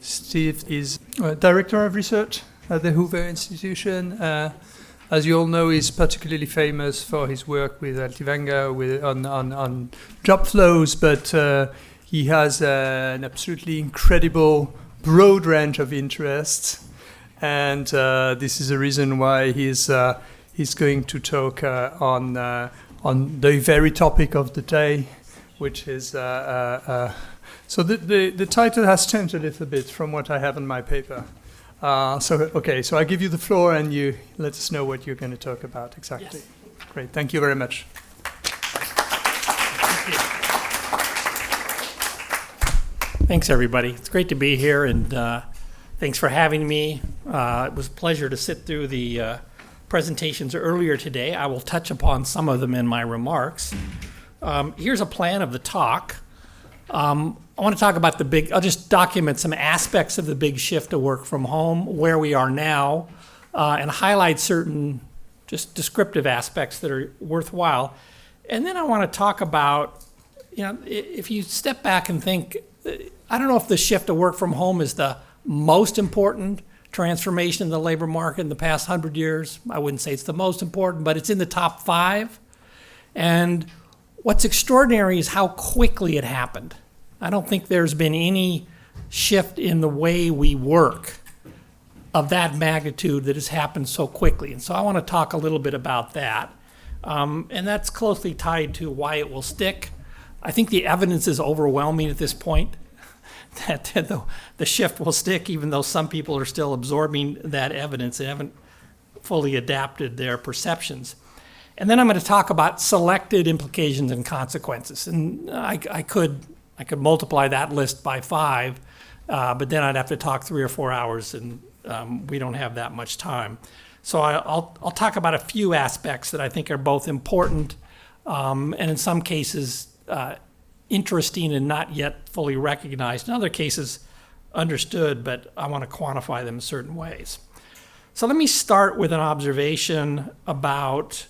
Steve is Director of Research at the Hoover Institution. As you all know, he's particularly famous for his work with Altivanga on job flows, but he has an absolutely incredible broad range of interests. And this is the reason why he's going to talk on the very topic of the day, which is so the title has changed a little bit from what I have in my paper. So I give you the floor and you let us know what you're going to talk about exactly. Yes. Great, thank you very much. Thanks, everybody. It's great to be here, and thanks for having me. It was a pleasure to sit through the presentations earlier today. I will touch upon some of them in my remarks. Here's a plan of the talk. I want to talk about I'll just document some aspects of the big shift to work from home, where we are now, and highlight certain just descriptive aspects that are worthwhile. And then I want to talk about, if you step back and think, I don't know if the shift to work from home is the most important transformation in the labor market in the past 100 years. I wouldn't say it's the most important, but it's in the top 5. And what's extraordinary is how quickly it happened. I don't think there's been any shift in the way we work of that magnitude that has happened so quickly. And so I want to talk a little bit about that. And that's closely tied to why it will stick. I think the evidence is overwhelming at this point that the shift will stick, even though some people are still absorbing that evidence and haven't fully adapted their perceptions. And then I'm going to talk about selected implications and consequences. And I could multiply that list by 5, but then I'd have to talk 3 or 4 hours, and we don't have that much time. So I'll talk about a few aspects that I think are both important and in some cases interesting and not yet fully recognized. In other cases, understood, but I want to quantify them in certain ways. So let me start with an observation about,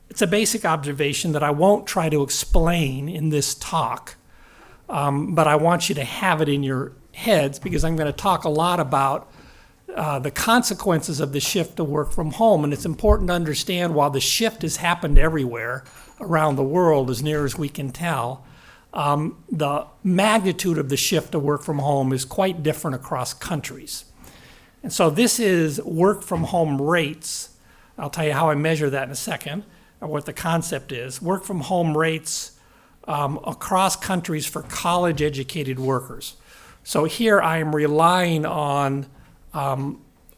it's a basic observation that I won't try to explain in this talk, but I want you to have it in your heads because I'm going to talk a lot about the consequences of the shift to work from home. And it's important to understand while the shift has happened everywhere around the world, as near as we can tell, the magnitude of the shift to work from home is quite different across countries. And so this is work from home rates. I'll tell you how I measure that in a second, or what the concept is. Work from home rates across countries for college educated workers. So here I am relying on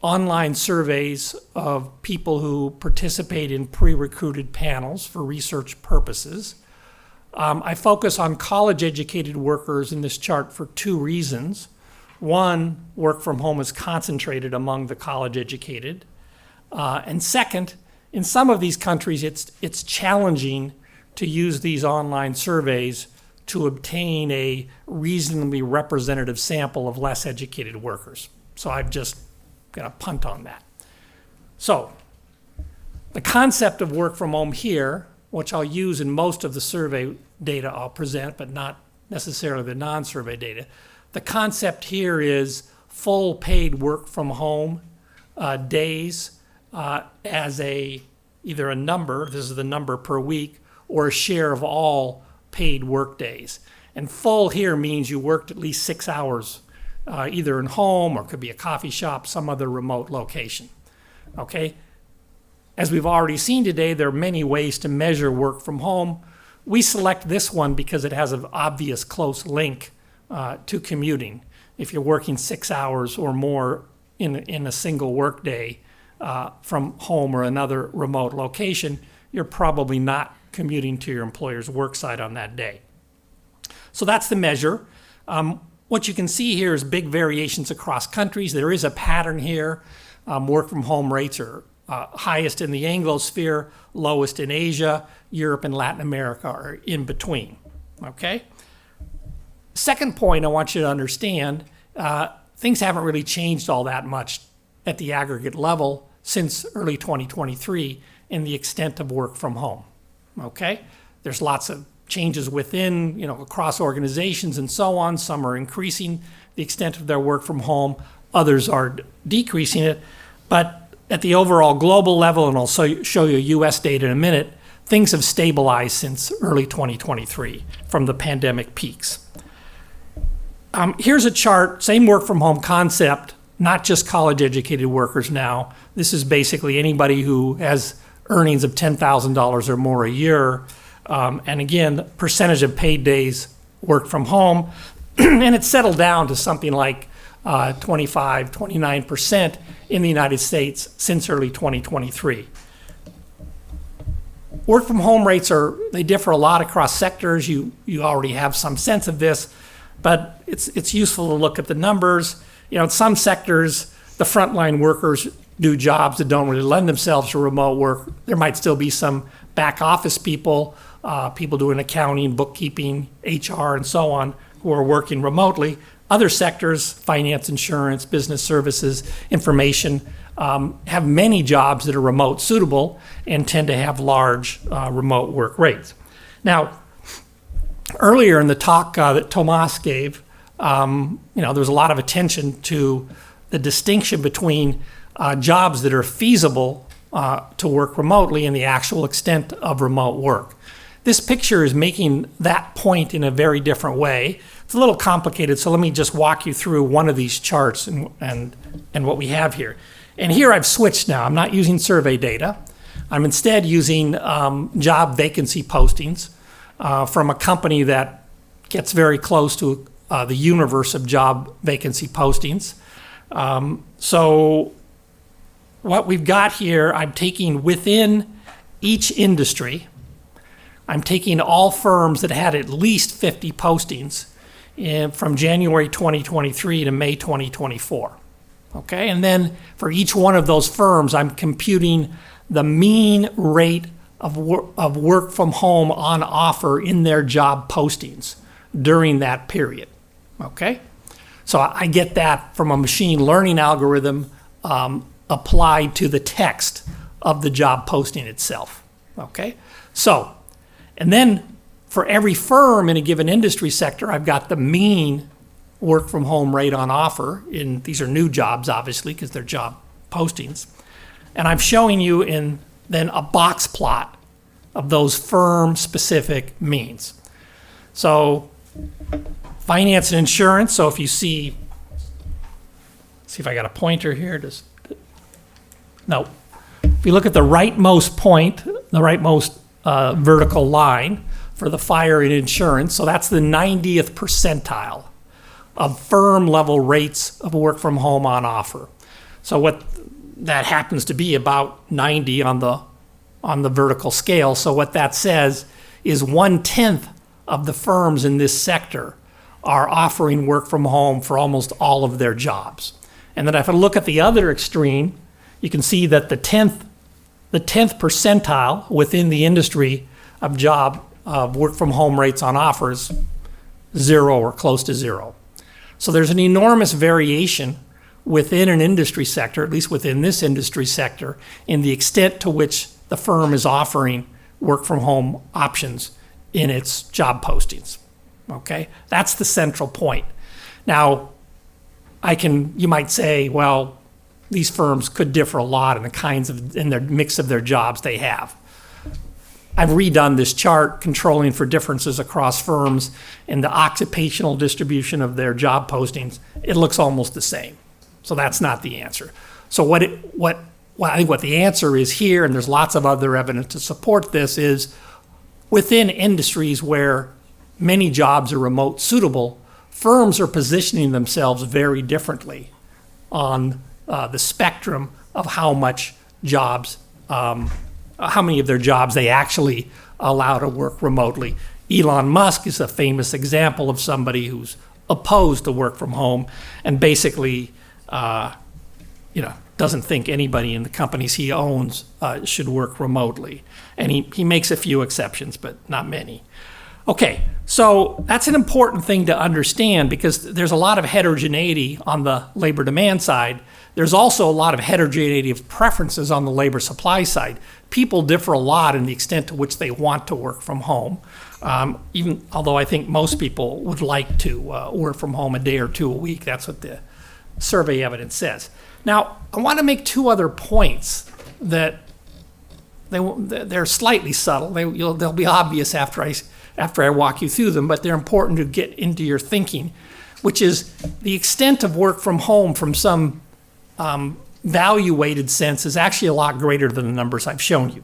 online surveys of people who participate in pre-recruited panels for research purposes. I focus on college educated workers in this chart for 2 reasons. One, work from home is concentrated among the college educated. And second, in some of these countries, it's challenging to use these online surveys to obtain a reasonably representative sample of less educated workers. So I've just got to punt on that. So the concept of work from home here, which I'll use in most of the survey data I'll present, but not necessarily the non-survey data. The concept here is full paid work from home days as either a number, this is the number per week, or a share of all paid work days. And full here means you worked at least 6 hours, either in home or could be a coffee shop, some other remote location. Okay? As we've already seen today, there are many ways to measure work from home. We select this one because it has an obvious close link to commuting. If you're working 6 hours or more in a single work day from home or another remote location, you're probably not commuting to your employer's work site on that day. So that's the measure. What you can see here is big variations across countries. There is a pattern here. Work from home rates are highest in the Anglosphere, lowest in Asia. Europe and Latin America are in between. Okay? Second point I want you to understand, things haven't really changed all that much at the aggregate level since early 2023 in the extent of work from home. Okay? There's lots of changes within, across organizations and so on. Some are increasing the extent of their work from home, others are decreasing it. But at the overall global level, and I'll show you US data in a minute, things have stabilized since early 2023 from the pandemic peaks. Here's a chart, same work from home concept, not just college educated workers now. This is basically anybody who has earnings of $10,000 or more a year. And again, percentage of paid days work from home. And it's settled down to something like 25, 29% in the United States since early 2023. Work from home rates they differ a lot across sectors. You already have some sense of this, but it's useful to look at the numbers. In some sectors, the frontline workers do jobs that don't really lend themselves to remote work. There might still be some back office people, people doing accounting, bookkeeping, HR, and so on, who are working remotely. Other sectors, finance, insurance, business services, information, have many jobs that are remote suitable and tend to have large remote work rates. Now, earlier in the talk that Tomas gave, there was a lot of attention to the distinction between jobs that are feasible to work remotely and the actual extent of remote work. This picture is making that point in a very different way. It's a little complicated, so let me just walk you through one of these charts and what we have here. And here I've switched now. I'm not using survey data. I'm instead using job vacancy postings from a company that gets very close to the universe of job vacancy postings. So what we've got here, I'm taking within each industry, I'm taking all firms that had at least 50 postings from January 2023 to May 2024. Okay, and then for each one of those firms, I'm computing the mean rate of work from home on offer in their job postings during that period. Okay, so I get that from a machine learning algorithm applied to the text of the job posting itself. Okay, so, and then for every firm in a given industry sector, I've got the mean work from home rate on offer. These are new jobs, obviously, because they're job postings. And I'm showing you in then a box plot of those firm specific means. So finance and insurance. So if you see if I got a pointer here, no. If you look at the rightmost point, the rightmost vertical line for the fire and insurance, so that's the 90th percentile of firm level rates of work from home on offer. So what that happens to be about 90 on the vertical scale. So what that says is 1/10 of the firms in this sector are offering work from home for almost all of their jobs. And then if I look at the other extreme, you can see that the 10th percentile within the industry of work from home rates on offers, 0 or close to 0. So there's an enormous variation within an industry sector, at least within this industry sector, in the extent to which the firm is offering work from home options in its job postings. Okay, that's the central point. Now, you might say, well, these firms could differ a lot in their mix of their jobs they have. I've redone this chart controlling for differences across firms and the occupational distribution of their job postings. It looks almost the same. So that's not the answer. So I think what the answer is here, and there's lots of other evidence to support this, is within industries where many jobs are remote suitable, firms are positioning themselves very differently on the spectrum of how many of their jobs they actually allow to work remotely. Elon Musk is a famous example of somebody who's opposed to work from home and basically, doesn't think anybody in the companies he owns should work remotely. And he makes a few exceptions, but not many. Okay, so that's an important thing to understand because there's a lot of heterogeneity on the labor demand side. There's also a lot of heterogeneity of preferences on the labor supply side. People differ a lot in the extent to which they want to work from home. Even although I think most people would like to work from home a day or two a week. That's what the survey evidence says. Now, I want to make two other points that they're slightly subtle. They'll be obvious after I walk you through them, but they're important to get into your thinking, which is the extent of work from home from some value-weighted sense is actually a lot greater than the numbers I've shown you.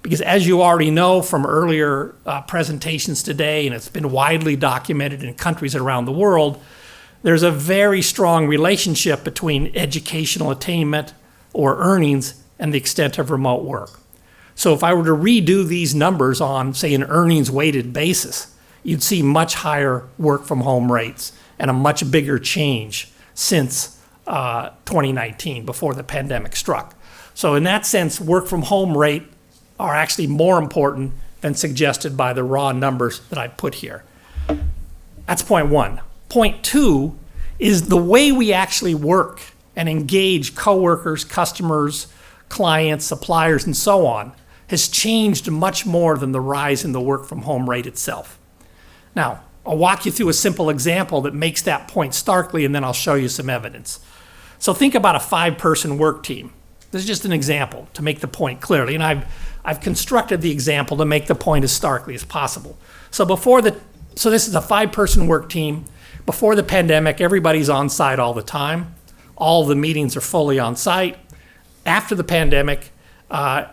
Because as you already know from earlier presentations today, and it's been widely documented in countries around the world, there's a very strong relationship between educational attainment or earnings and the extent of remote work. So if I were to redo these numbers on, say, an earnings-weighted basis, you'd see much higher work-from-home rates and a much bigger change since 2019, before the pandemic struck. So in that sense, work-from-home rate are actually more important than suggested by the raw numbers that I put here. That's point one. Point two is the way we actually work and engage coworkers, customers, clients, suppliers, and so on has changed much more than the rise in the work-from-home rate itself. Now, I'll walk you through a simple example that makes that point starkly, and then I'll show you some evidence. So think about a 5-person work team. This is just an example to make the point clearly, and I've constructed the example to make the point as starkly as possible. So this is a 5-person work team. Before the pandemic, everybody's on site all the time. All the meetings are fully on site. After the pandemic,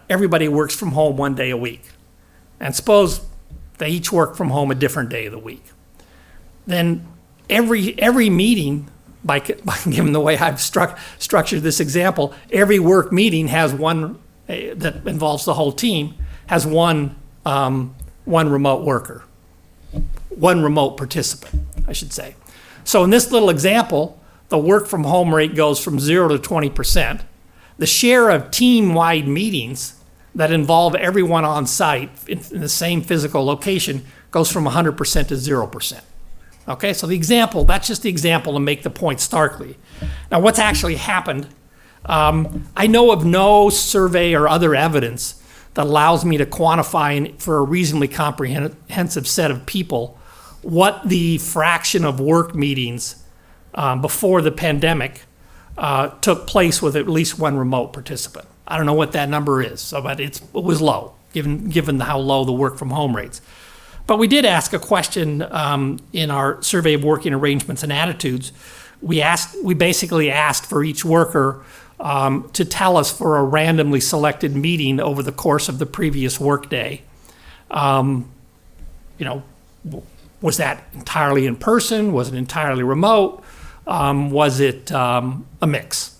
everybody works from home 1 day a week. And suppose they each work from home a different day of the week. Then every meeting, by given the way I've structured this example, every work meeting has one that involves the whole team, has one remote worker, one remote participant, I should say. So in this little example, the work from home rate goes from 0 to 20%. The share of team-wide meetings that involve everyone on site in the same physical location goes from 100% to 0%. Okay, so the example, that's just the example to make the point starkly. Now, what's actually happened, I know of no survey or other evidence that allows me to quantify for a reasonably comprehensive set of people what the fraction of work meetings before the pandemic took place with at least one remote participant. I don't know what that number is, but it was low, given how low the work from home rates. But we did ask a question in our survey of working arrangements and attitudes. We basically asked for each worker to tell us for a randomly selected meeting over the course of the previous workday. Was that entirely in person? Was it entirely remote? Was it a mix?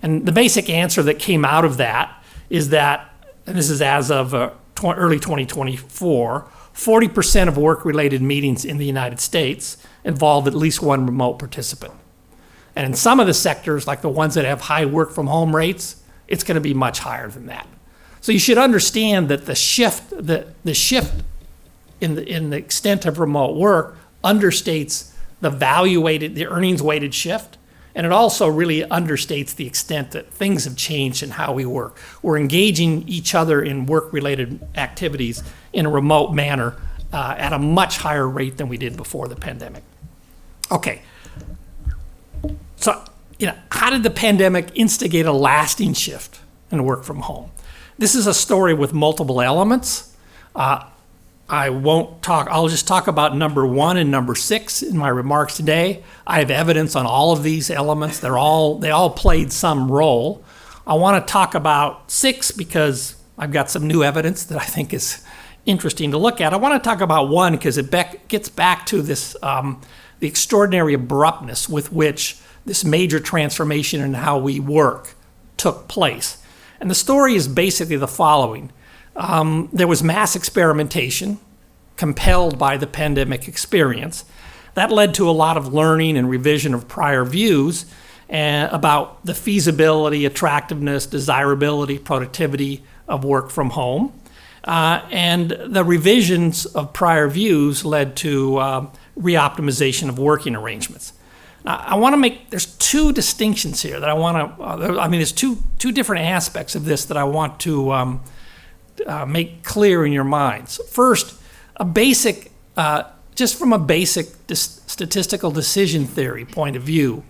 And the basic answer that came out of that is that, and this is as of early 2024, 40% of work-related meetings in the United States involve at least one remote participant. And in some of the sectors, like the ones that have high work-from-home rates, it's going to be much higher than that. So you should understand that the shift in the extent of remote work understates the earnings-weighted shift, and it also really understates the extent that things have changed in how we work. We're engaging each other in work-related activities in a remote manner at a much higher rate than we did before the pandemic. Okay, so how did the pandemic instigate a lasting shift in work from home? This is a story with multiple elements. I'll just talk about number 1 and number 6 in my remarks today. I have evidence on all of these elements. They all played some role. I want to talk about 6 because I've got some new evidence that I think is interesting to look at. I want to talk about 1 because it gets back to this, the extraordinary abruptness with which this major transformation in how we work took place. And the story is basically the following. There was mass experimentation compelled by the pandemic experience. That led to a lot of learning and revision of prior views about the feasibility, attractiveness, desirability, productivity of work from home. And the revisions of prior views led to re-optimization of working arrangements. Now, I want to make, there's two distinctions here that I want to, there's two different aspects of this that I want to make clear in your minds. First, a basic, just from a basic statistical decision theory point of view,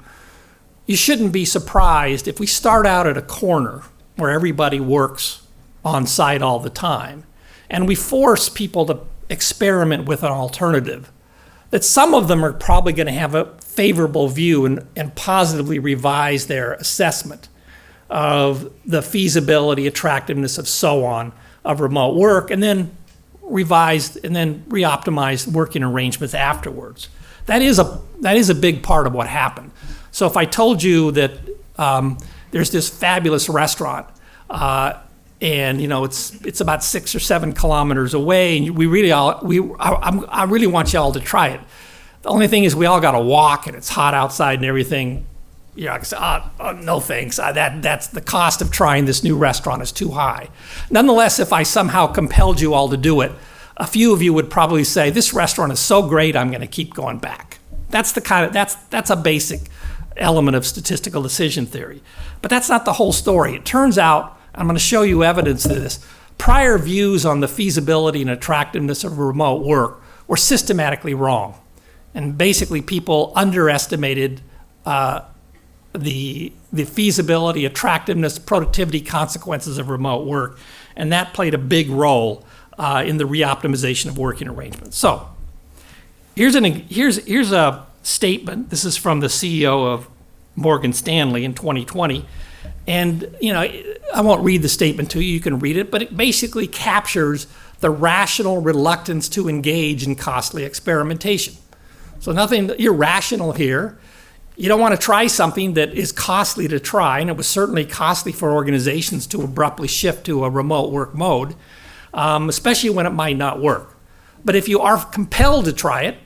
you shouldn't be surprised if we start out at a corner where everybody works on site all the time, and we force people to experiment with an alternative, that some of them are probably going to have a favorable view and positively revise their assessment of the feasibility, attractiveness, of so on, of remote work, and then revised and then re-optimized working arrangements afterwards. That is a big part of what happened. So if I told you that there's this fabulous restaurant, and it's about 6 or 7 kilometers away, and I really want you all to try it. The only thing is we all got to walk, and it's hot outside and everything. I say, no thanks. That's the cost of trying this new restaurant is too high. Nonetheless, if I somehow compelled you all to do it, a few of you would probably say, this restaurant is so great, I'm going to keep going back. That's a basic element of statistical decision theory. But that's not the whole story. It turns out, I'm going to show you evidence of this, prior views on the feasibility and attractiveness of remote work were systematically wrong. And basically people underestimated the feasibility, attractiveness, productivity consequences of remote work. And that played a big role in the re-optimization of working arrangements. So here's a statement. This is from the CEO of Morgan Stanley in 2020. And I won't read the statement to you, you can read it, but it basically captures the rational reluctance to engage in costly experimentation. So nothing irrational here. You don't want to try something that is costly to try, and it was certainly costly for organizations to abruptly shift to a remote work mode, especially when it might not work. But if you are compelled to try it,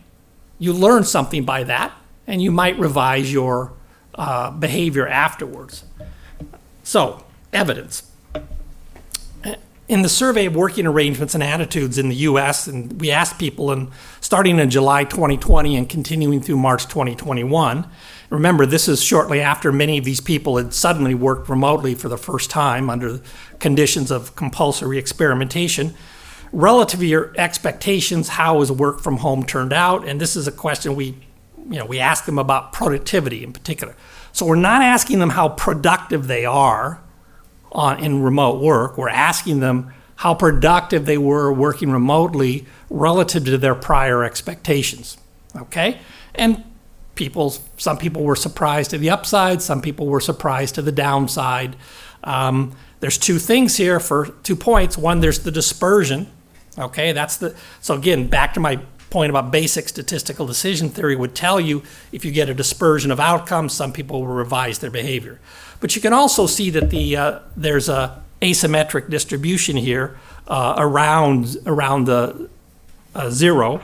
you learn something by that, and you might revise your behavior afterwards. So, evidence. In the survey of working arrangements and attitudes in the US, and we asked people starting in July 2020 and continuing through March 2021, remember this is shortly after many of these people had suddenly worked remotely for the first time under conditions of compulsory experimentation. Relative to your expectations, how has work from home turned out? And this is a question we ask them about productivity in particular. So we're not asking them how productive they are in remote work. We're asking them how productive they were working remotely relative to their prior expectations. Okay? And some people were surprised to the upside, some people were surprised to the downside. There's two things here for 2 points. One, there's the dispersion. Okay, so again, back to my point about basic statistical decision theory would tell you if you get a dispersion of outcomes, some people will revise their behavior. But you can also see that there's a asymmetric distribution here around the zero.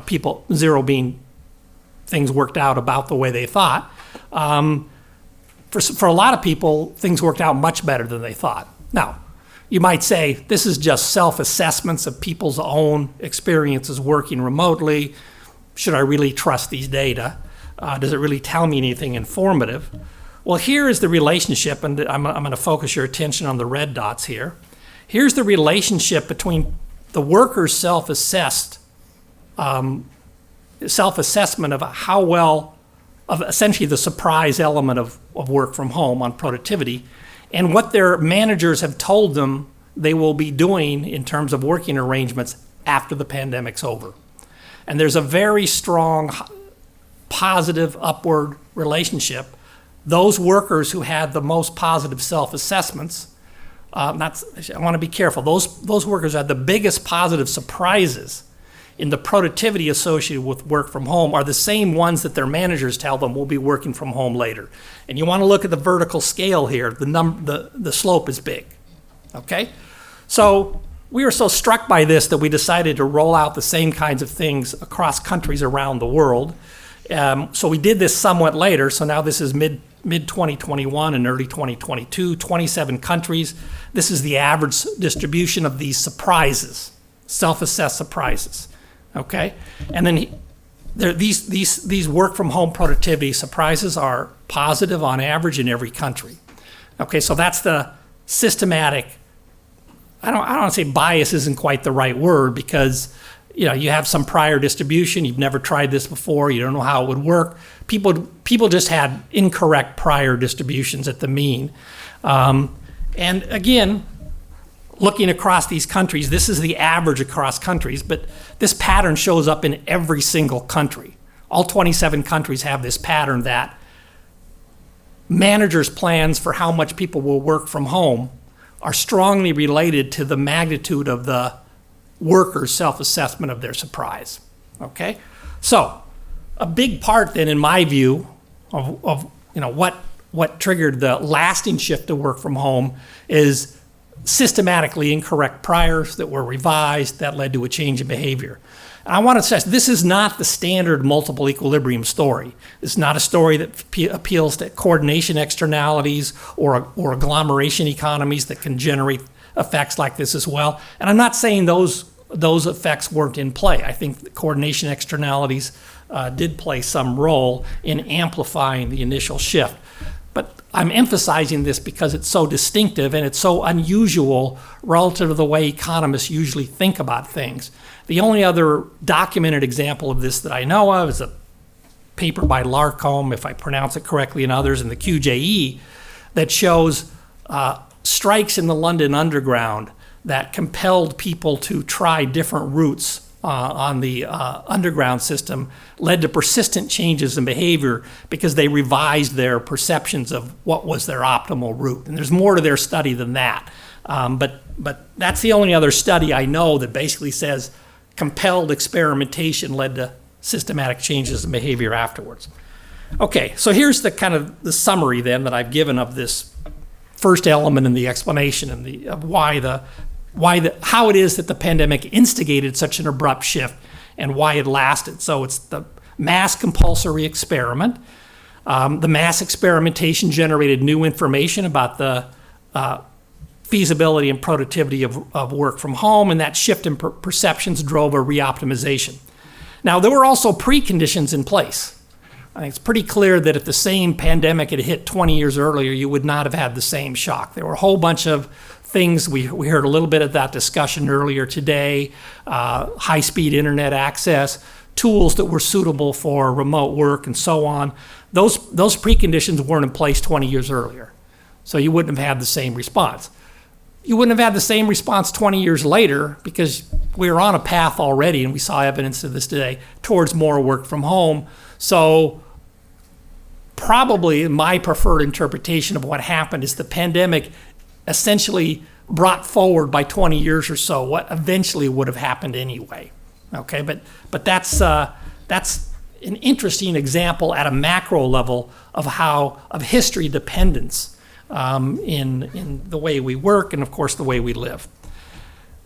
People, zero being things worked out about the way they thought. For a lot of people, things worked out much better than they thought. Now, you might say, this is just self-assessments of people's own experiences working remotely. Should I really trust these data? Does it really tell me anything informative? Well, here is the relationship, and I'm going to focus your attention on the red dots here. Here's the relationship between the worker's self-assessment of how well, of essentially the surprise element of work from home on productivity, and what their managers have told them they will be doing in terms of working arrangements after the pandemic's over. And there's a very strong positive upward relationship. Those workers who had the most positive self-assessments, I want to be careful, those workers had the biggest positive surprises in the productivity associated with work from home are the same ones that their managers tell them will be working from home later. And you want to look at the vertical scale here. The slope is big. Okay? So we were so struck by this that we decided to roll out the same kinds of things across countries around the world. So we did this somewhat later. So now this is mid 2021 and early 2022, 27 countries. This is the average distribution of these surprises, self-assessed surprises. Okay, and then these work from home productivity surprises are positive on average in every country. Okay, so that's the systematic. I don't want to say bias isn't quite the right word, because you have some prior distribution, you've never tried this before, you don't know how it would work. People just had incorrect prior distributions at the mean. And again, looking across these countries, this is the average across countries, but this pattern shows up in every single country. All 27 countries have this pattern that managers' plans for how much people will work from home are strongly related to the magnitude of the workers' self-assessment of their surprise. Okay? So, a big part then, in my view, of what triggered the lasting shift to work from home is systematically incorrect priors that were revised that led to a change in behavior. And I want to stress, this is not the standard multiple equilibrium story. It's not a story that appeals to coordination externalities or agglomeration economies that can generate effects like this as well. And I'm not saying those effects weren't in play. I think the coordination externalities did play some role in amplifying the initial shift. But I'm emphasizing this because it's so distinctive and it's so unusual relative to the way economists usually think about things. The only other documented example of this that I know of is a paper by Larcombe, if I pronounce it correctly, and others in the QJE, that shows strikes in the London Underground that compelled people to try different routes on the underground system, led to persistent changes in behavior because they revised their perceptions of what was their optimal route. And there's more to their study than that. But that's the only other study I know that basically says compelled experimentation led to systematic changes in behavior afterwards. Okay, so here's the kind of the summary then that I've given of this first element in the explanation and of how it is that the pandemic instigated such an abrupt shift and why it lasted. So it's the mass compulsory experiment. The mass experimentation generated new information about the feasibility and productivity of work from home, and that shift in perceptions drove a reoptimization. Now, there were also preconditions in place. I think it's pretty clear that if the same pandemic had hit 20 years earlier, you would not have had the same shock. There were a whole bunch of things, we heard a little bit of that discussion earlier today, high-speed internet access, tools that were suitable for remote work and so on. Those preconditions weren't in place 20 years earlier. So you wouldn't have had the same response. You wouldn't have had the same response 20 years later because we were on a path already, and we saw evidence of this today, towards more work from home. So probably my preferred interpretation of what happened is the pandemic essentially brought forward by 20 years or so what eventually would have happened anyway. Okay, but that's an interesting example at a macro level of history dependence in the way we work and of course the way we live.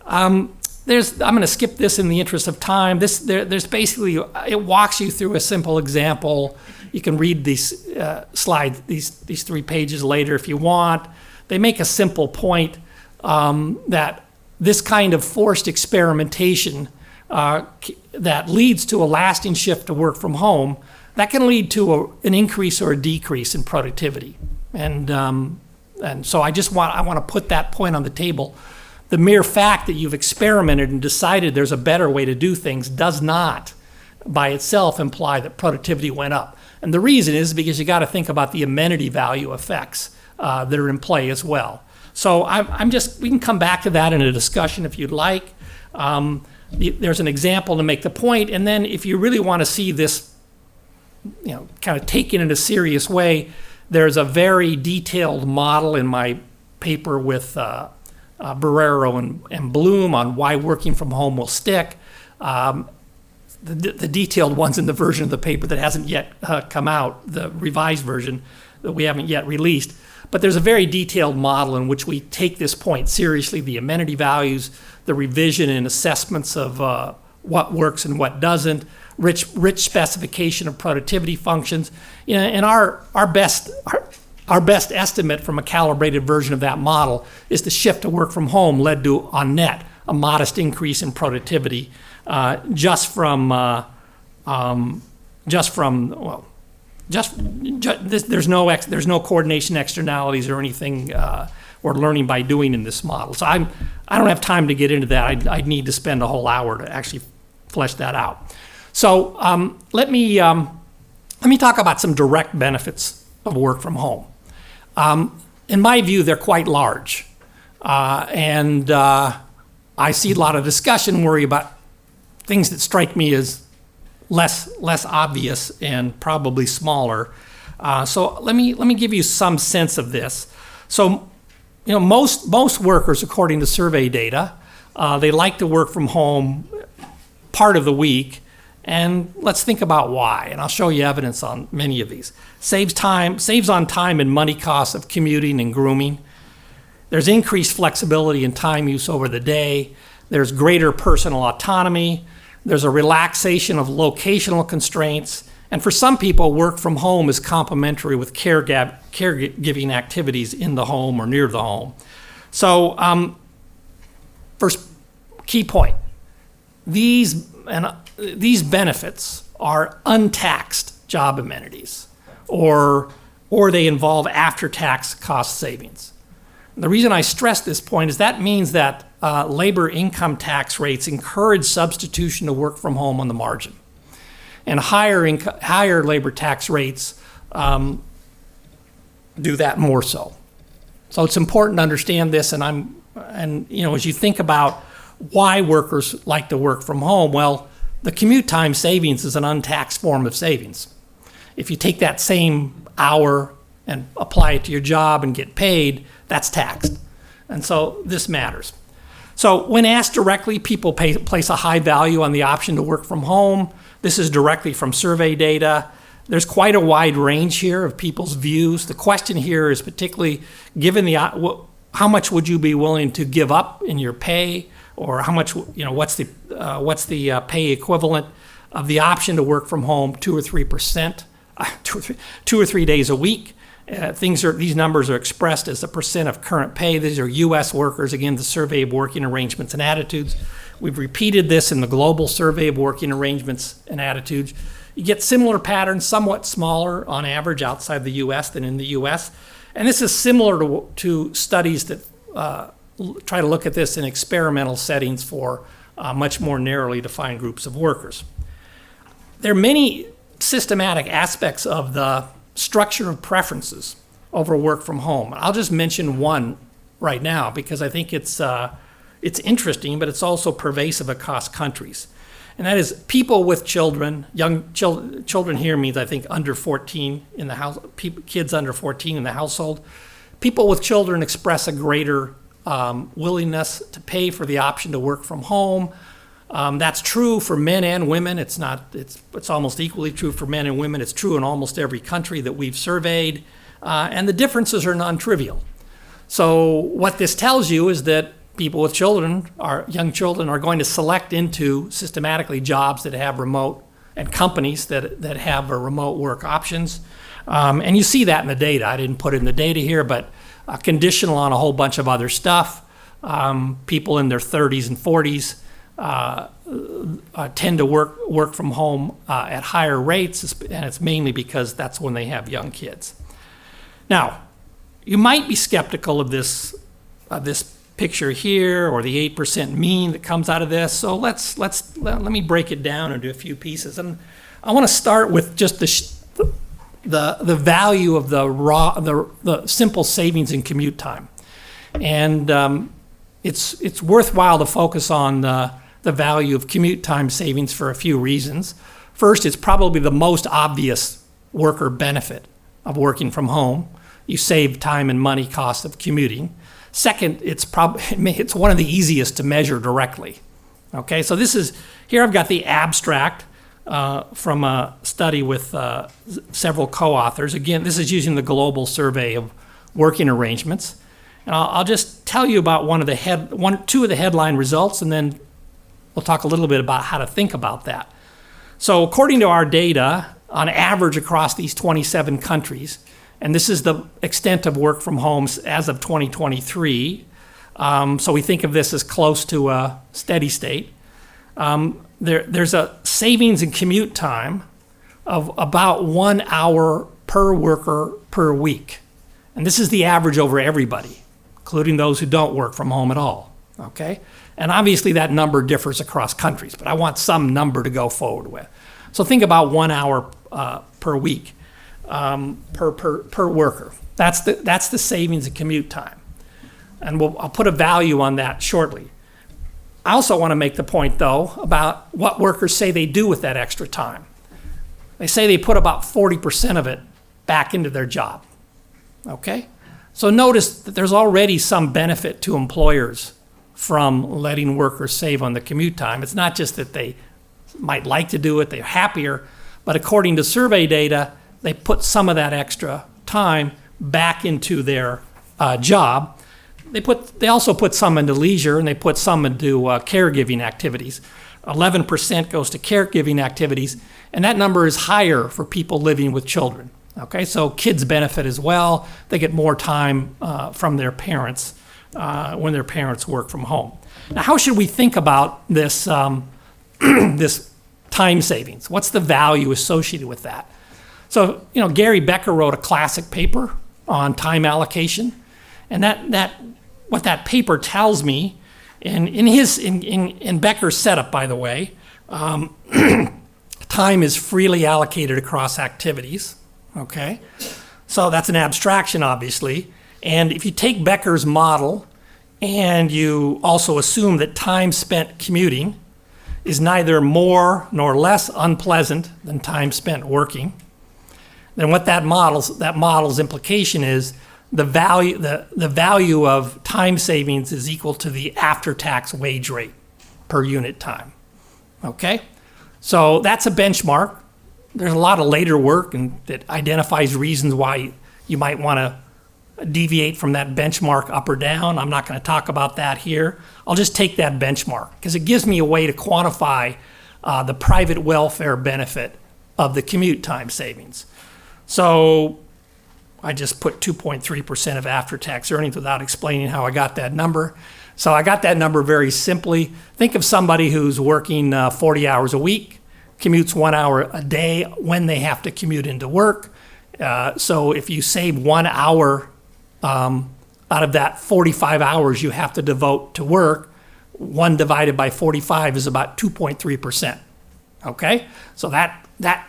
I'm going to skip this in the interest of time. There's basically, it walks you through a simple example. You can read these slides, these 3 pages later if you want. They make a simple point that this kind of forced experimentation that leads to a lasting shift to work from home, that can lead to an increase or a decrease in productivity. And so I want to put that point on the table. The mere fact that you've experimented and decided there's a better way to do things does not by itself imply that productivity went up. And the reason is because you got to think about the amenity value effects that are in play as well. So we can come back to that in a discussion if you'd like. There's an example to make the point, and then if you really want to see this, kind of taken in a serious way, there's a very detailed model in my paper with Barrero and Bloom on why working from home will stick. The detailed one's in the version of the paper that hasn't yet come out, the revised version that we haven't yet released. But there's a very detailed model in which we take this point seriously, the amenity values, the revision and assessments of what works and what doesn't, rich specification of productivity functions. You know, and our best estimate from a calibrated version of that model is the shift to work from home led to, on net, a modest increase in productivity just from there's no coordination externalities or anything or learning by doing in this model. So I don't have time to get into that. I'd need to spend a whole hour to actually flesh that out. So let me talk about some direct benefits of work from home. In my view, they're quite large, and I see a lot of discussion worry about things that strike me as less obvious and probably smaller. So let me give you some sense of this. So, you know, most workers, according to survey data, they like to work from home part of the week, and let's think about why. And I'll show you evidence on many of these. Saves on time and money costs of commuting and grooming. There's increased flexibility in time use over the day. There's greater personal autonomy. There's a relaxation of locational constraints. And for some people, work from home is complementary with caregiving activities in the home or near the home. So first key point, these benefits are untaxed job amenities, or they involve after-tax cost savings. The reason I stress this point is that means that labor income tax rates encourage substitution to work from home on the margin. And higher labor tax rates do that more so. So it's important to understand this, and you know, as you think about why workers like to work from home, well, the commute time savings is an untaxed form of savings. If you take that same hour and apply it to your job and get paid, that's taxed. And so this matters. So when asked directly, people place a high value on the option to work from home. This is directly from survey data. There's quite a wide range here of people's views. The question here is particularly given how much would you be willing to give up in your pay, or how much, you know, what's the pay equivalent of the option to work from home 2 or 3%, 2 or 3 days a week. These numbers are expressed as a percent of current pay. These are U.S. workers, again, the Survey of Working Arrangements and Attitudes. We've repeated this in the Global Survey of Working Arrangements and Attitudes. You get similar patterns, somewhat smaller on average outside the U.S. than in the U.S. And this is similar to studies that try to look at this in experimental settings for much more narrowly defined groups of workers. There are many systematic aspects of the structure of preferences over work from home. I'll just mention one right now because I think it's interesting, but it's also pervasive across countries. And that is people with children, children here means I think under 14 in the house, kids under 14 in the household. People with children express a greater willingness to pay for the option to work from home. That's true for men and women. It's almost equally true for men and women. It's true in almost every country that we've surveyed. And the differences are non-trivial. So what this tells you is that people with children, young children, are going to select into systematically jobs that have remote, and companies that have remote work options. And you see that in the data. I didn't put it in the data here, but conditional on a whole bunch of other stuff. People in their 30s and 40s tend to work from home at higher rates, and it's mainly because that's when they have young kids. Now, you might be skeptical of this picture here, or the 8% mean that comes out of this. So let me break it down into a few pieces, and I want to start with just the value of the simple savings in commute time, and it's worthwhile to focus on the value of commute time savings for a few reasons. First, it's probably the most obvious worker benefit of working from home. You save time and money costs of commuting. Second, it's one of the easiest to measure directly. Okay, so here I've got the abstract from a study with several co-authors. Again, this is using the Global Survey of Working Arrangements. And I'll just tell you about two of the headline results, and then we'll talk a little bit about how to think about that. So according to our data, on average across these 27 countries, and this is the extent of work from home as of 2023, so we think of this as close to a steady state, there's a savings in commute time of about 1 hour per worker per week. And this is the average over everybody, including those who don't work from home at all, okay? And obviously that number differs across countries, but I want some number to go forward with. So think about 1 hour per week per worker. That's the savings in commute time. And I'll put a value on that shortly. I also want to make the point, though, about what workers say they do with that extra time. They say they put about 40% of it back into their job, okay? So notice that there's already some benefit to employers from letting workers save on the commute time. It's not just that they might like to do it, they're happier, but according to survey data, they put some of that extra time back into their job. They also put some into leisure, and they put some into caregiving activities. 11% goes to caregiving activities, and that number is higher for people living with children. Okay, so kids benefit as well. They get more time from their parents when their parents work from home. Now, how should we think about this, this time savings? What's the value associated with that? So, Gary Becker wrote a classic paper on time allocation, and what that paper tells me, in Becker's setup, by the way, time is freely allocated across activities. Okay, so that's an abstraction, obviously. And if you take Becker's model and you also assume that time spent commuting is neither more nor less unpleasant than time spent working, then what that model's implication is the value of time savings is equal to the after-tax wage rate per unit time. Okay, so that's a benchmark. There's a lot of later work that identifies reasons why you might want to deviate from that benchmark up or down. I'm not going to talk about that here. I'll just take that benchmark because it gives me a way to quantify the private welfare benefit of the commute time savings. So I just put 2.3% of after-tax earnings without explaining how I got that number. So I got that number very simply. Think of somebody who's working 40 hours a week, commutes 1 hour a day when they have to commute into work. So if you save 1 hour out of that 45 hours you have to devote to work, 1 divided by 45 is about 2.3%. Okay? So that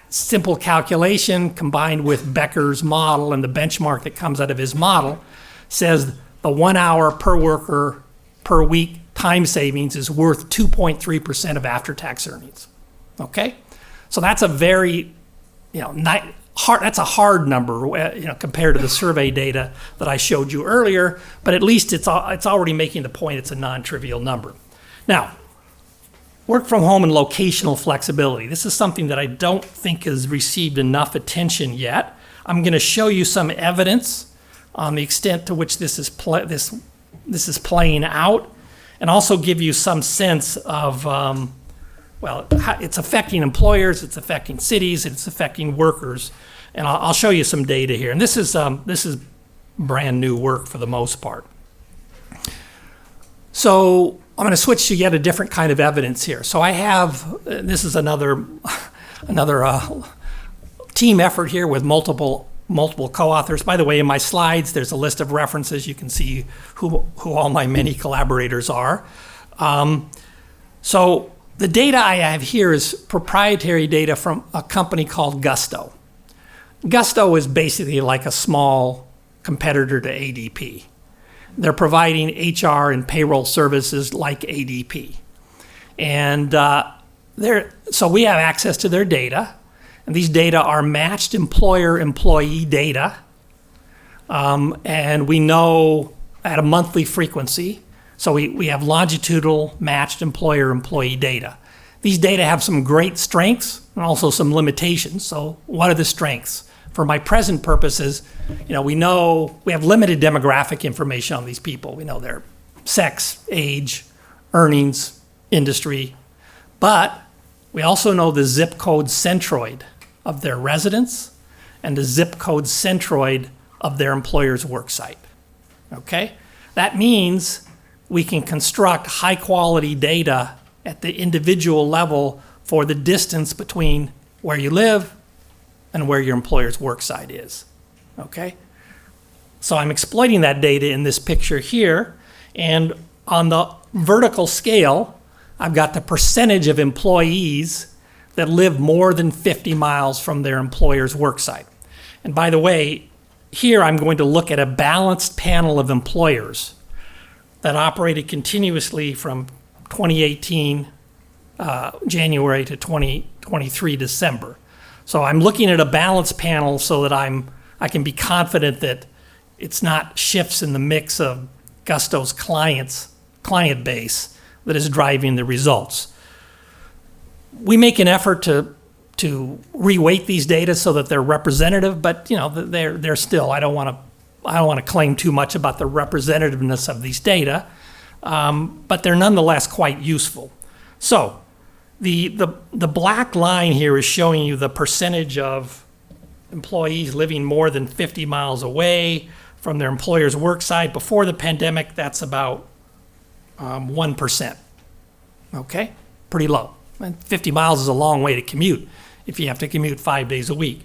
simple calculation combined with Becker's model and the benchmark that comes out of his model says the 1 hour per worker per week time savings is worth 2.3% of after-tax earnings. Okay? So that's a very, that's a hard number, compared to the survey data that I showed you earlier, but at least it's already making the point it's a non-trivial number. Now, work from home and locational flexibility. This is something that I don't think has received enough attention yet. I'm going to show you some evidence on the extent to which this is playing out, and also give you some sense of it's affecting employers, it's affecting cities, it's affecting workers, and I'll show you some data here. And this is brand new work for the most part. So I'm going to switch to yet a different kind of evidence here. So I have this is another team effort here with multiple co-authors. By the way, in my slides, there's a list of references. You can see who all my many collaborators are. So the data I have here is proprietary data from a company called Gusto. Gusto is basically like a small competitor to ADP. They're providing HR and payroll services like ADP. And so we have access to their data. And these data are matched employer-employee data. And we know at a monthly frequency. So we have longitudinal matched employer-employee data. These data have some great strengths and also some limitations. So what are the strengths? For my present purposes, we know we have limited demographic information on these people. We know their sex, age, earnings, industry. But We also know the zip code centroid of their residence and the zip code centroid of their employer's worksite. Okay? That means we can construct high quality data at the individual level for the distance between where you live and where your employer's worksite is. Okay? So I'm exploiting that data in this picture here, and on the vertical scale, I've got the percentage of employees that live more than 50 miles from their employer's worksite. And by the way, here I'm going to look at a balanced panel of employers that operated continuously from 2018 January to 2023 December. So I'm looking at a balanced panel so that I can be confident that it's not shifts in the mix of Gusto's client base that is driving the results. We make an effort to reweight these data so that they're representative, but you know they're still. I don't want to claim too much about the representativeness of these data, but they're nonetheless quite useful. So the black line here is showing you the percentage of employees living more than 50 miles away from their employer's worksite. Before the pandemic, that's about 1%. Okay, pretty low. And 50 miles is a long way to commute if you have to commute 5 days a week.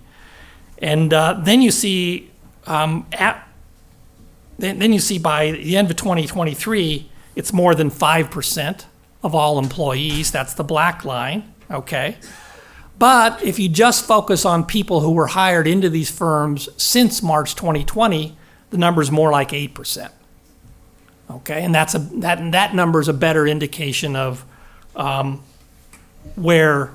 And then you see then you see by the end of 2023, it's more than 5% of all employees. That's the black line. Okay. But if you just focus on people who were hired into these firms since March 2020, the number's more like 8%. Okay, and that number is a better indication of where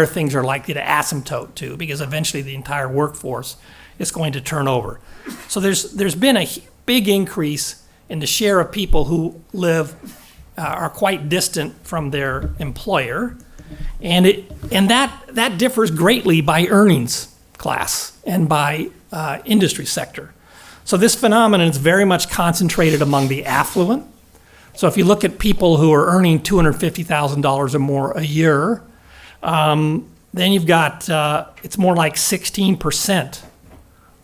things are likely to asymptote to, because eventually the entire workforce is going to turn over. So there's been a big increase in the share of people who are quite distant from their employer, and that differs greatly by earnings class and by industry sector. So this phenomenon is very much concentrated among the affluent. So if you look at people who are earning $250,000 or more a year, then you've got, it's more like 16%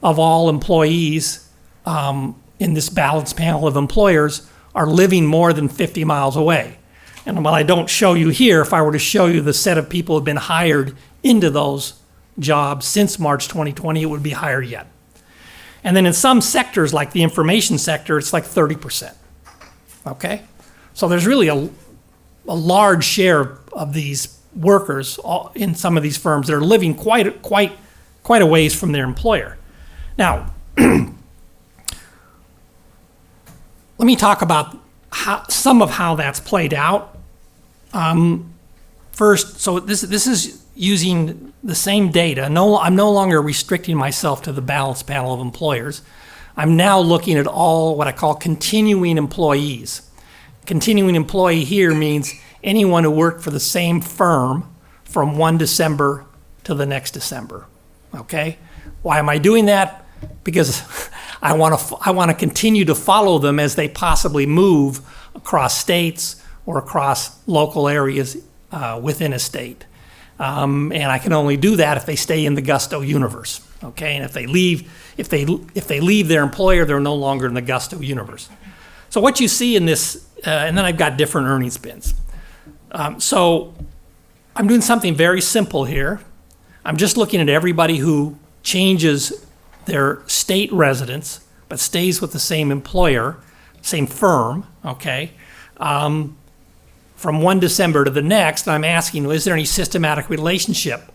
of all employees in this balanced panel of employers are living more than 50 miles away. And while I don't show you here, if I were to show you the set of people who have been hired into those jobs since March 2020, it would be higher yet. And then in some sectors, like the information sector, it's like 30%. Okay? So there's really a large share of these workers in some of these firms that are living quite a ways from their employer. Now, let me talk about some of how that's played out. First, so this is using the same data. I'm no longer restricting myself to the balanced panel of employers. I'm now looking at all what I call continuing employees. Continuing employee here means anyone who worked for the same firm from 1 December to the next December. Okay? Why am I doing that? Because I want to continue to follow them as they possibly move across states or across local areas within a state. And I can only do that if they stay in the Gusto universe. Okay? And if they leave their employer, they're no longer in the Gusto universe. So what you see in this, and then I've got different earnings bins. So I'm doing something very simple here. I'm just looking at everybody who changes their state residence but stays with the same employer, same firm, okay? From 1 December to the next, I'm asking, is there any systematic relationship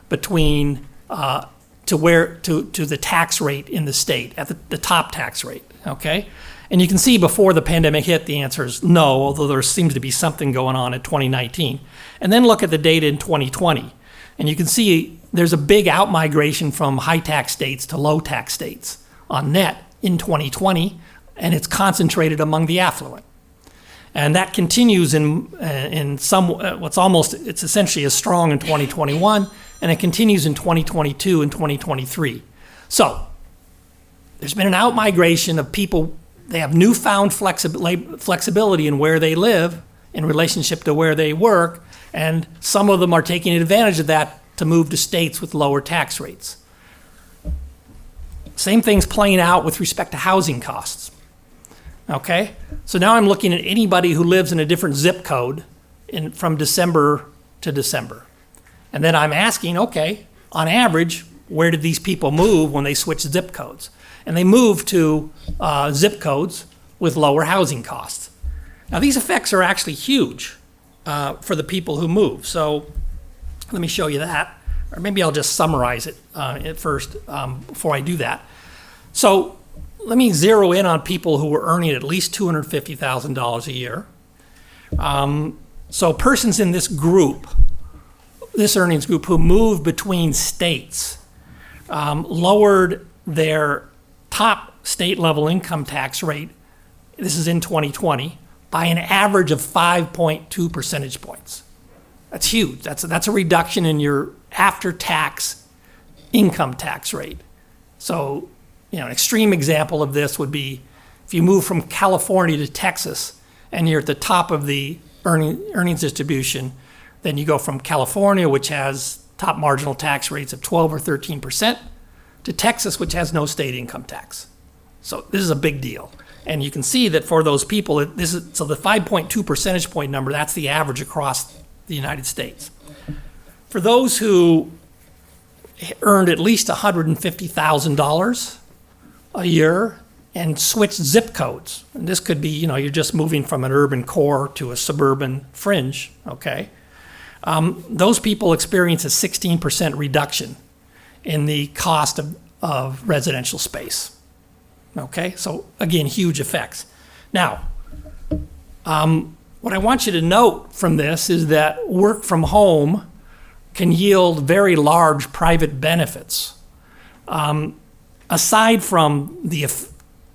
between to the tax rate in the state, at the top tax rate, okay? And you can see before the pandemic hit, the answer is no, although there seems to be something going on in 2019. And then look at the data in 2020. And you can see there's a big outmigration from high tax states to low tax states on net in 2020, and it's concentrated among the affluent. And that continues in some, it's essentially as strong in 2021, and it continues in 2022 and 2023. So there's been an outmigration of people. They have newfound flexibility in where they live in relationship to where they work, and some of them are taking advantage of that to move to states with lower tax rates. Same thing's playing out with respect to housing costs. Okay, so now I'm looking at anybody who lives in a different zip code from December to December. And then I'm asking, okay, on average, where did these people move when they switched zip codes? And they moved to zip codes with lower housing costs. Now, these effects are actually huge for the people who move. So let me show you that. Or maybe I'll just summarize it at first before I do that. So let me zero in on people who were earning at least $250,000 a year. So persons in this group, this earnings group, who moved between states, lowered their top state level income tax rate, this is in 2020, by an average of 5.2 percentage points. That's huge. That's a reduction in your after-tax income tax rate. So, an extreme example of this would be if you move from California to Texas and you're at the top of the earnings distribution, then you go from California, which has top marginal tax rates of 12 or 13%, to Texas, which has no state income tax. So this is a big deal. And you can see that for those people, so the 5.2 percentage point number, that's the average across the United States. For those who earned at least $150,000 a year and switched zip codes, and this could be, you're just moving from an urban core to a suburban fringe, okay? Those people experience a 16% reduction in the cost of residential space. Okay, so again, huge effects. Now, what I want you to note from this is that work from home can yield very large private benefits. Aside from the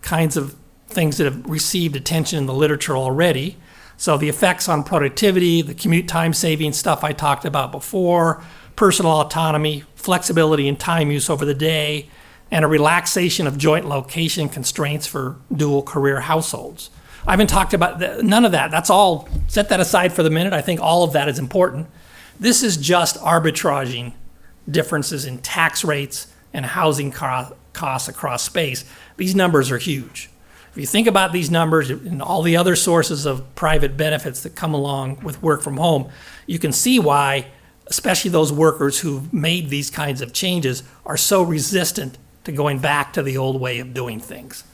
kinds of things that have received attention in the literature already, so the effects on productivity, the commute time saving stuff I talked about before, personal autonomy, flexibility in time use over the day, and a relaxation of joint location constraints for dual career households. I haven't talked about none of that. That's all, set that aside for the minute. I think all of that is important. This is just arbitraging differences in tax rates and housing costs across space. These numbers are huge. If you think about these numbers and all the other sources of private benefits that come along with work from home, you can see why, especially those workers who've made these kinds of changes, are so resistant to going back to the old way of doing things.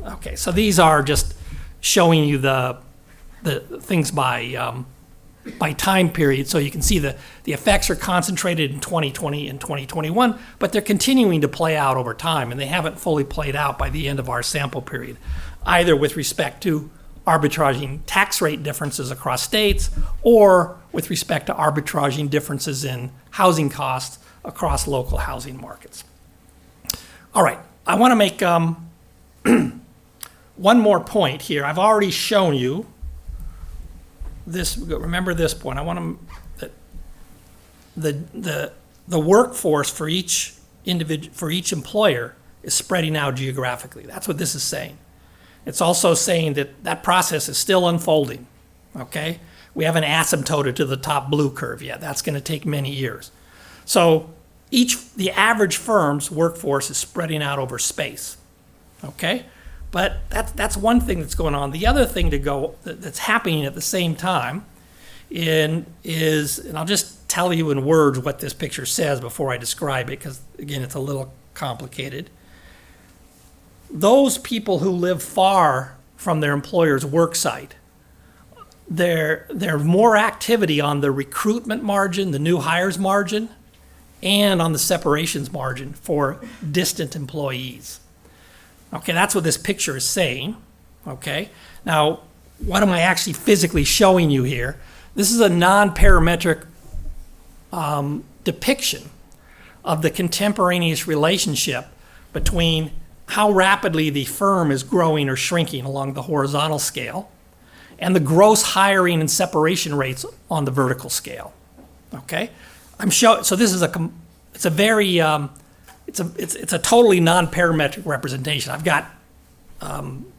Okay, so these are just showing you the things by time period, so you can see the effects are concentrated in 2020 and 2021, but they're continuing to play out over time, and they haven't fully played out by the end of our sample period, either with respect to arbitraging tax rate differences across states or with respect to arbitraging differences in housing costs across local housing markets. All right, I want to make one more point here. I've already shown you this. Remember this point. I want to the workforce for each individual, for each employer, is spreading out geographically. That's what this is saying. It's also saying that that process is still unfolding. Okay, we haven't asymptoted to the top blue curve yet. That's going to take many years. So the average firm's workforce is spreading out over space, okay? But that's one thing that's going on. The other thing that's happening at the same time is, and I'll just tell you in words what this picture says before I describe it, because again, it's a little complicated. Those people who live far from their employer's work site, there's more activity on the recruitment margin, the new hires margin, and on the separations margin for distant employees. Okay, that's what this picture is saying. Okay, now what am I actually physically showing you here? This is a non-parametric depiction of the contemporaneous relationship between how rapidly the firm is growing or shrinking along the horizontal scale and the gross hiring and separation rates on the vertical scale. Okay, so this is it's a very it's a totally non-parametric representation. I've got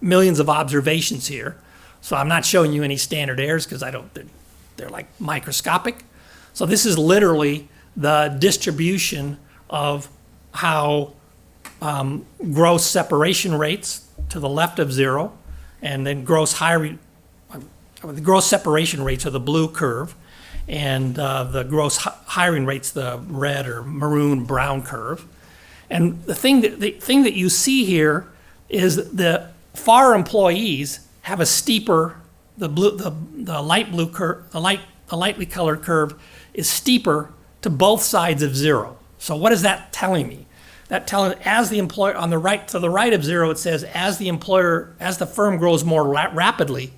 millions of observations here, So I'm not showing you any standard errors because they're like microscopic. So this is literally the distribution of how gross separation rates to the left of 0, and then the gross separation rates are the blue curve, and the gross hiring rates the red or maroon brown curve. And the thing that you see here is the FAR employees have a steeper, the light blue curve, the lightly colored curve is steeper to both sides of 0. So what is that telling me? That telling, as the employer, on the right, to the right of 0, it says as the firm grows more rapidly,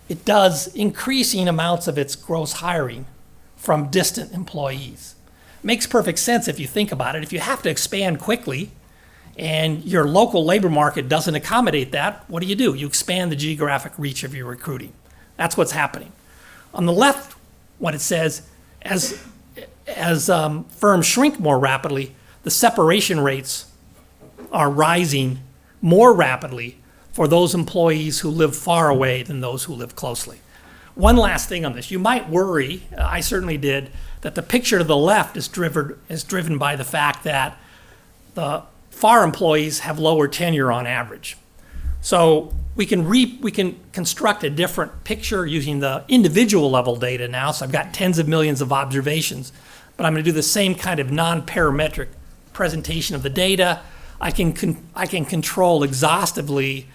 it does increasing amounts of its gross hiring from distant employees. Makes perfect sense if you think about it. If you have to expand quickly and your local labor market doesn't accommodate that, what do? You expand the geographic reach of your recruiting. That's what's happening. On the left, what it says, as firms shrink more rapidly, the separation rates are rising more rapidly for those employees who live far away than those who live closely. One last thing on this. You might worry, I certainly did, that the picture to the left is driven by the fact that the FAR employees have lower tenure on average. So we can construct a different picture using the individual level data now. So I've got tens of millions of observations, but I'm going to do the same kind of non-parametric presentation of the data. I can control exhaustively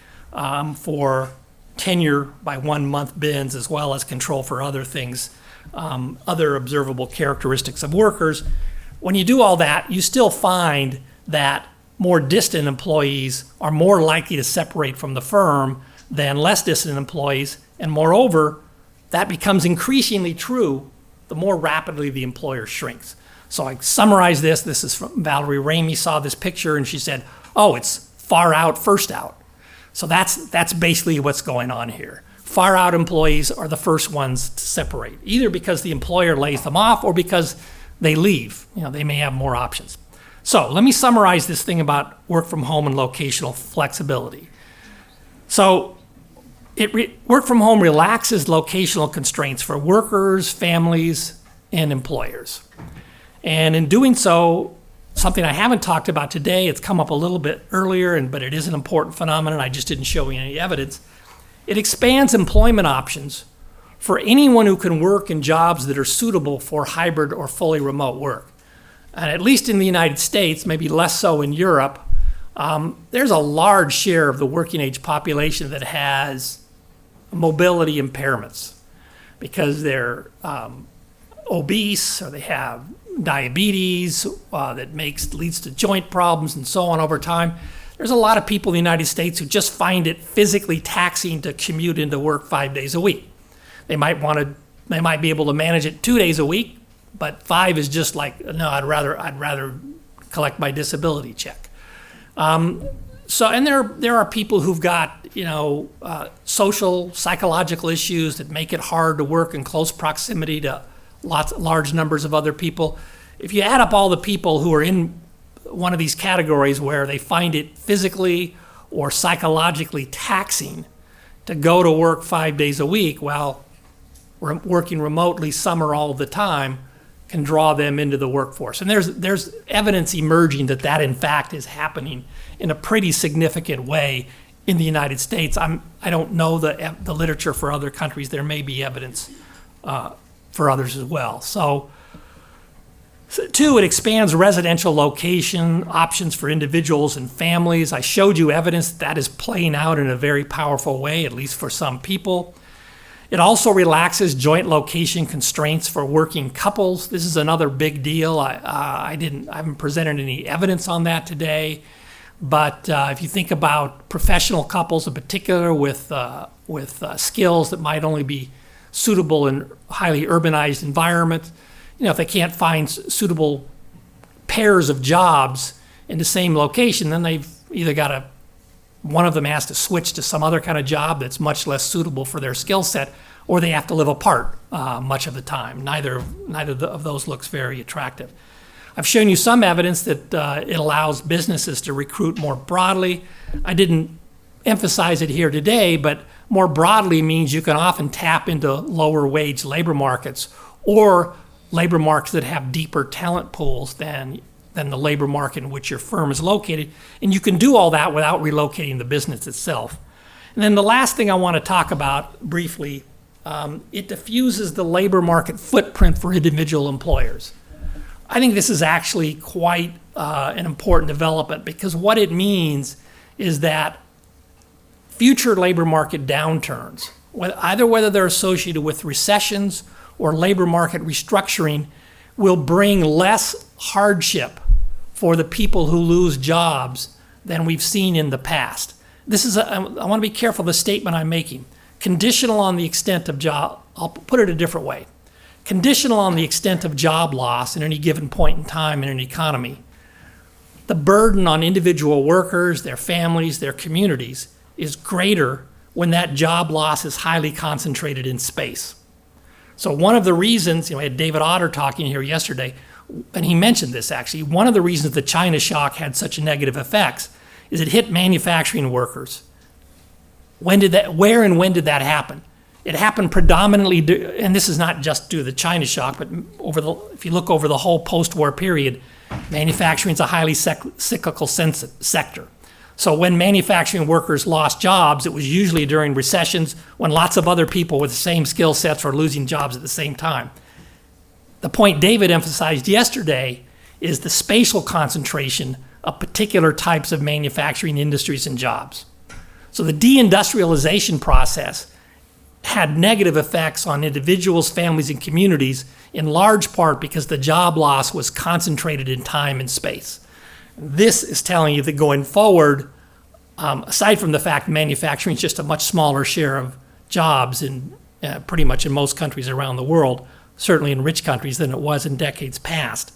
for tenure by 1 month bins, as well as control for other things, other observable characteristics of workers. When you do all that, you still find that more distant employees are more likely to separate from the firm than less distant employees. And moreover, that becomes increasingly true the more rapidly the employer shrinks. So I summarize this. This is from Valerie Ramey, saw this picture and she said, oh, it's far out, first out. So that's basically what's going on here. Far out employees are the first ones to separate, either because the employer lays them off or because they leave. They may have more options. So let me summarize this thing about work from home and locational flexibility. So work from home relaxes locational constraints for workers, families, and employers. And in doing so, something I haven't talked about today, it's come up a little bit earlier, but it is an important phenomenon, I just didn't show you any evidence. It expands employment options for anyone who can work in jobs that are suitable for hybrid or fully remote work. And at least in the United States, maybe less so in Europe, there's a large share of the working age population that has mobility impairments because they're obese or they have diabetes that leads to joint problems and so on over time. There's a lot of people in the United States who just find it physically taxing to commute into work 5 days a week. They might be able to manage it 2 days a week, but 5 is just like, no, I'd rather collect my disability check. And there are people who've got social, psychological issues that make it hard to work in close proximity to large numbers of other people. If you add up all the people who are in one of these categories where they find it physically or psychologically taxing to go to work 5 days a week while working remotely some or all of the time, can draw them into the workforce. And there's evidence emerging that in fact is happening in a pretty significant way in the United States. I don't know the literature for other countries. There may be evidence for others as well. So 2, it expands residential location options for individuals and families. I showed you evidence that is playing out in a very powerful way, at least for some people. It also relaxes joint location constraints for working couples. This is another big deal. I haven't presented any evidence on that today, but if you think about professional couples in particular with skills that might only be suitable in highly urbanized environments, if they can't find suitable pairs of jobs in the same location, then they've either one of them has to switch to some other kind of job that's much less suitable for their skill set, or they have to live apart much of the time. Neither of those looks very attractive. I've shown you some evidence that it allows businesses to recruit more broadly. I didn't emphasize it here today, but more broadly means you can often tap into lower wage labor markets or labor markets that have deeper talent pools than the labor market in which your firm is located. And you can do all that without relocating the business itself. And then the last thing I want to talk about briefly, it diffuses the labor market footprint for individual employers. I think this is actually quite an important development, because what it means is that future labor market downturns, whether they're associated with recessions or labor market restructuring, will bring less hardship for the people who lose jobs than we've seen in the past. I want to be careful of the statement I'm making. Conditional on the extent of job, I'll put it a different way. Conditional on the extent of job loss at any given point in time in an economy, the burden on individual workers, their families, their communities is greater when that job loss is highly concentrated in space. So one of the reasons, I had David Otter talking here yesterday, and he mentioned this actually, one of the reasons the China shock had such negative effects is it hit manufacturing workers. Where and when did that happen? It happened predominantly, and this is not just due to the China shock, but if you look over the whole post-war period, manufacturing is a highly cyclical sector. So when manufacturing workers lost jobs, it was usually during recessions when lots of other people with the same skill sets were losing jobs at the same time. The point David emphasized yesterday is the spatial concentration of particular types of manufacturing industries and jobs. So the deindustrialization process had negative effects on individuals, families, and communities, in large part because the job loss was concentrated in time and space. This is telling you that going forward, aside from the fact manufacturing is just a much smaller share of jobs in pretty much in most countries around the world, certainly in rich countries, than it was in decades past.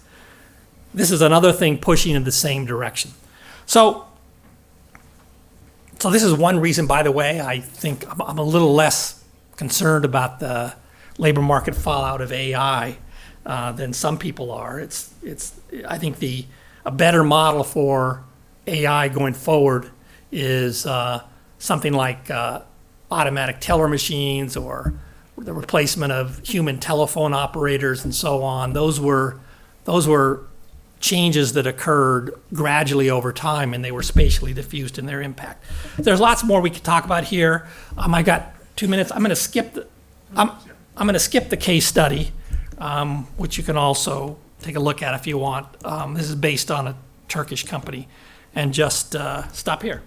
This is another thing pushing in the same direction. So this is one reason, by the way, I think I'm a little less concerned about the labor market fallout of AI than some people are. I think a better model for AI going forward is something like automatic teller machines or the replacement of human telephone operators and so on. Those were changes that occurred gradually over time, and they were spatially diffused in their impact. There's lots more we could talk about here. I got 2 minutes. I'm going to skip the case study, which you can also take a look at if you want. This is based on a Turkish company, and just stop here.